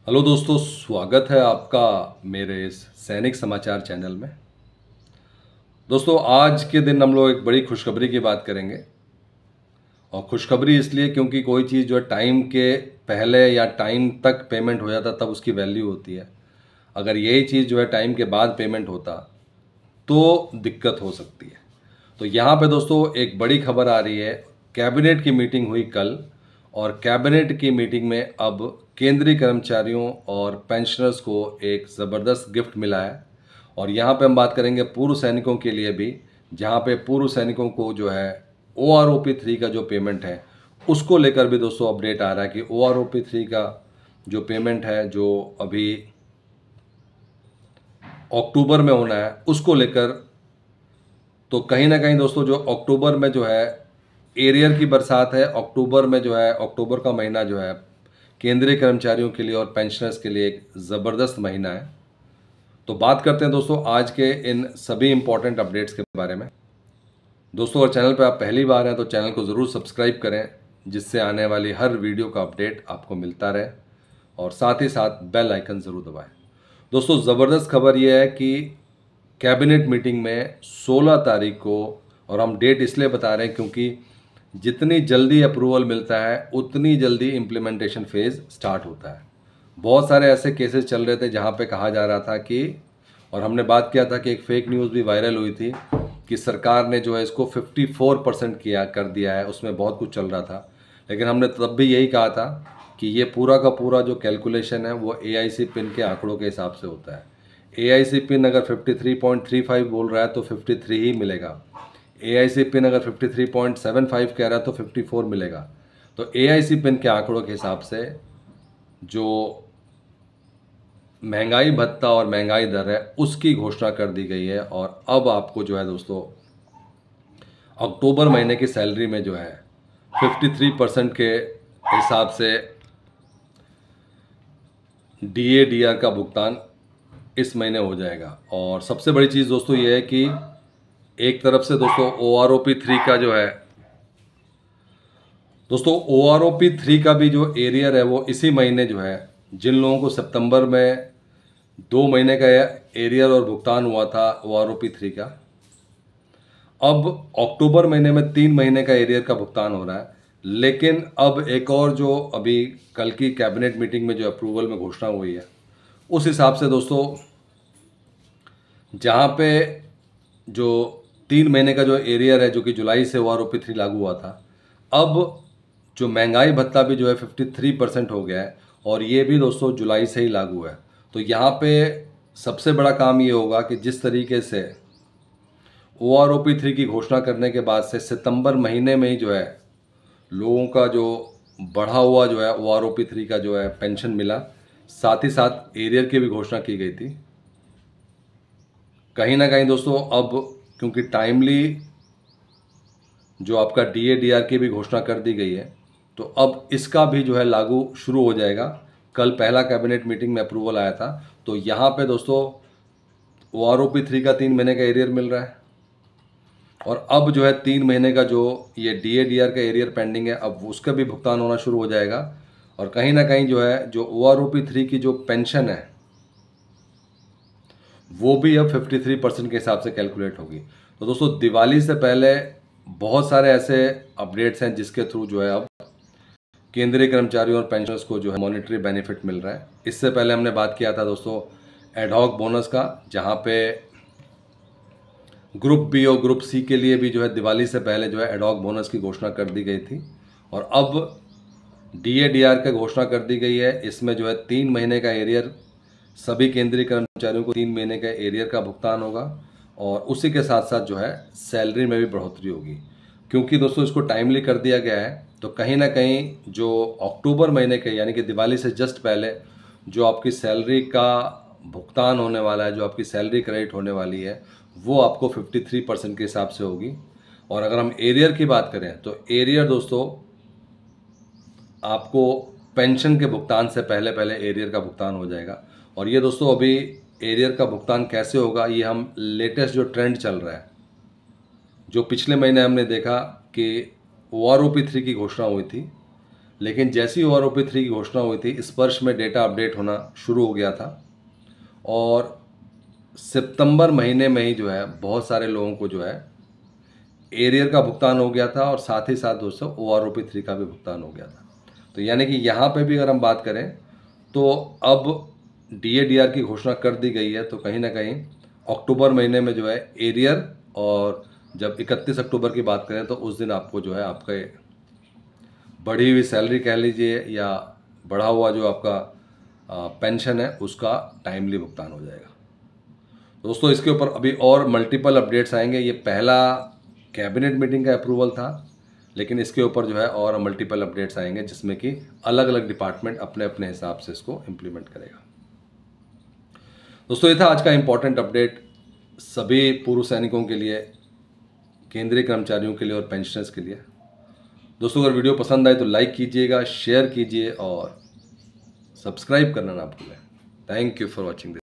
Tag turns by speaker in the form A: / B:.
A: Hello दोस्तों, स्वागत है आपका मेरे इस सैनिक समाचार चैनल में। दोस्तों, आज के दिन हम लोग एक बड़ी खुशखबरी की बात करेंगे। और खुशखबरी इसलिए क्योंकि कोई चीज़ जो है टाइम के पहले या टाइम तक पेमेंट हो जाता तब उसकी वैल्यू होती है। अगर यही चीज़ जो है टाइम के बाद पेमेंट होता तो दिक्कत हो सकती है। तो यहाँ पे दोस्तों एक बड़ी खबर आ रही है। कैबिनेट की मीटिंग हुई कल और कैबिनेट की मीटिंग में अब केंद्रीय कर्मचारियों और पेंशनर्स को एक ज़बरदस्त गिफ्ट मिला है। और यहाँ पे हम बात करेंगे पूर्व सैनिकों के लिए भी, जहाँ पे पूर्व सैनिकों को जो है OROP 3 का जो पेमेंट है उसको लेकर भी दोस्तों अपडेट आ रहा है कि OROP 3 का जो पेमेंट है जो अभी अक्टूबर में होना है उसको लेकर, तो कहीं ना कहीं दोस्तों जो अक्टूबर में जो है एरियर की बरसात है। अक्टूबर में जो है अक्टूबर का महीना जो है केंद्रीय कर्मचारियों के लिए और पेंशनर्स के लिए एक ज़बरदस्त महीना है। तो बात करते हैं दोस्तों आज के इन सभी इंपॉर्टेंट अपडेट्स के बारे में। दोस्तों, अगर चैनल पर आप पहली बार हैं तो चैनल को ज़रूर सब्सक्राइब करें, जिससे आने वाली हर वीडियो का अपडेट आपको मिलता रहे, और साथ ही साथ बेल आइकन ज़रूर दबाएं। दोस्तों, ज़बरदस्त खबर यह है कि कैबिनेट मीटिंग में 16 तारीख को, और हम डेट इसलिए बता रहे हैं क्योंकि जितनी जल्दी अप्रूवल मिलता है उतनी जल्दी इम्प्लीमेंटेशन फेज़ स्टार्ट होता है। बहुत सारे ऐसे केसेस चल रहे थे जहाँ पे कहा जा रहा था कि, और हमने बात किया था कि एक फेक न्यूज़ भी वायरल हुई थी कि सरकार ने जो है इसको 54% कर दिया है, उसमें बहुत कुछ चल रहा था। लेकिन हमने तब भी यही कहा था कि ये पूरा का पूरा जो कैलकुलेशन है वो AIC पिन के आंकड़ों के हिसाब से होता है। AIC पिन अगर 53.35 बोल रहा है तो 53 ही मिलेगा। AIC पिन अगर 53.75 कह रहा है तो 54 मिलेगा। तो AIC पिन के आंकड़ों के हिसाब से जो महंगाई भत्ता और महंगाई दर है उसकी घोषणा कर दी गई है। और अब आपको जो है दोस्तों अक्टूबर महीने की सैलरी में जो है 53% के हिसाब से DA/DR का भुगतान इस महीने हो जाएगा। और सबसे बड़ी चीज़ दोस्तों ये है कि एक तरफ से दोस्तों OROP 3 का जो है, दोस्तों OROP 3 का भी जो एरियर है वो इसी महीने जो है, जिन लोगों को सितंबर में 2 महीने का एरियर और भुगतान हुआ था OROP 3 का, अब अक्टूबर महीने में 3 महीने का एरियर का भुगतान हो रहा है। लेकिन अब एक और जो अभी कल की कैबिनेट मीटिंग में जो अप्रूवल में घोषणा हुई है उस हिसाब से दोस्तों जहाँ पे जो 3 महीने का जो एरियर है जो कि जुलाई से OROP 3 लागू हुआ था, अब जो महंगाई भत्ता भी जो है 53% हो गया है और ये भी दोस्तों जुलाई से ही लागू है। तो यहाँ पे सबसे बड़ा काम ये होगा कि जिस तरीके से OROP 3 की घोषणा करने के बाद से सितंबर महीने में ही जो है लोगों का जो बढ़ा हुआ जो है OROP 3 का जो है पेंशन मिला, साथ ही साथ एरियर की भी घोषणा की गई थी। कहीं ना कहीं दोस्तों अब क्योंकि टाइमली जो आपका DA/DR की भी घोषणा कर दी गई है तो अब इसका भी जो है लागू शुरू हो जाएगा। कल पहला कैबिनेट मीटिंग में अप्रूवल आया था। तो यहाँ पे दोस्तों OROP 3 का 3 महीने का एरियर मिल रहा है और अब जो है 3 महीने का जो ये DA/DR का एरियर पेंडिंग है अब उसका भी भुगतान होना शुरू हो जाएगा। और कहीं ना कहीं जो है जो OROP 3 की जो पेंशन है वो भी अब 53% के हिसाब से कैलकुलेट होगी। तो दोस्तों दिवाली से पहले बहुत सारे ऐसे अपडेट्स हैं जिसके थ्रू जो है अब केंद्रीय कर्मचारियों और पेंशनर्स को जो है मॉनेटरी बेनिफिट मिल रहा है। इससे पहले हमने बात किया था दोस्तों एडहॉक बोनस का, जहाँ पे ग्रुप बी और ग्रुप सी के लिए भी जो है दिवाली से पहले जो है एडहॉक बोनस की घोषणा कर दी गई थी। और अब DA/DR की घोषणा कर दी गई है। इसमें जो है 3 महीने का एरियर सभी केंद्रीय कर्मचारियों को 3 महीने का एरियर का भुगतान होगा और उसी के साथ साथ जो है सैलरी में भी बढ़ोतरी होगी। क्योंकि दोस्तों इसको टाइमली कर दिया गया है तो कहीं ना कहीं जो अक्टूबर महीने के यानी कि दिवाली से जस्ट पहले जो आपकी सैलरी का भुगतान होने वाला है, जो आपकी सैलरी क्रेडिट होने वाली है, वो आपको 53% के हिसाब से होगी। और अगर हम एरियर की बात करें तो एरियर दोस्तों आपको पेंशन के भुगतान से पहले पहले एरियर का भुगतान हो जाएगा। और ये दोस्तों अभी एरियर का भुगतान कैसे होगा, ये हम लेटेस्ट जो ट्रेंड चल रहा है, जो पिछले महीने हमने देखा कि OROP 3 की घोषणा हुई थी लेकिन जैसी OROP 3 की घोषणा हुई थी, इस वर्ष में डेटा अपडेट होना शुरू हो गया था और सितंबर महीने में ही जो है बहुत सारे लोगों को जो है एरियर का भुगतान हो गया था और साथ ही साथ दोस्तों OROP 3 का भी भुगतान हो गया था। तो यानी कि यहाँ पे भी अगर हम बात करें तो अब DADR की घोषणा कर दी गई है, तो कहीं ना कहीं अक्टूबर महीने में जो है एरियर, और जब 31 अक्टूबर की बात करें तो उस दिन आपको जो है आपके बढ़ी हुई सैलरी कह लीजिए या बढ़ा हुआ जो आपका पेंशन है उसका टाइमली भुगतान हो जाएगा। दोस्तों इसके ऊपर अभी और मल्टीपल अपडेट्स आएंगे। ये पहला कैबिनेट मीटिंग का अप्रूवल था, लेकिन इसके ऊपर जो है और मल्टीपल अपडेट्स आएंगे जिसमें कि अलग अलग डिपार्टमेंट अपने अपने हिसाब से इसको इम्प्लीमेंट करेगा। दोस्तों ये था आज का इम्पॉर्टेंट अपडेट सभी पूर्व सैनिकों के लिए, केंद्रीय कर्मचारियों के लिए और पेंशनर्स के लिए। दोस्तों अगर वीडियो पसंद आए तो लाइक कीजिएगा, शेयर कीजिए और सब्सक्राइब करना ना भूलें। Thank you for watching this.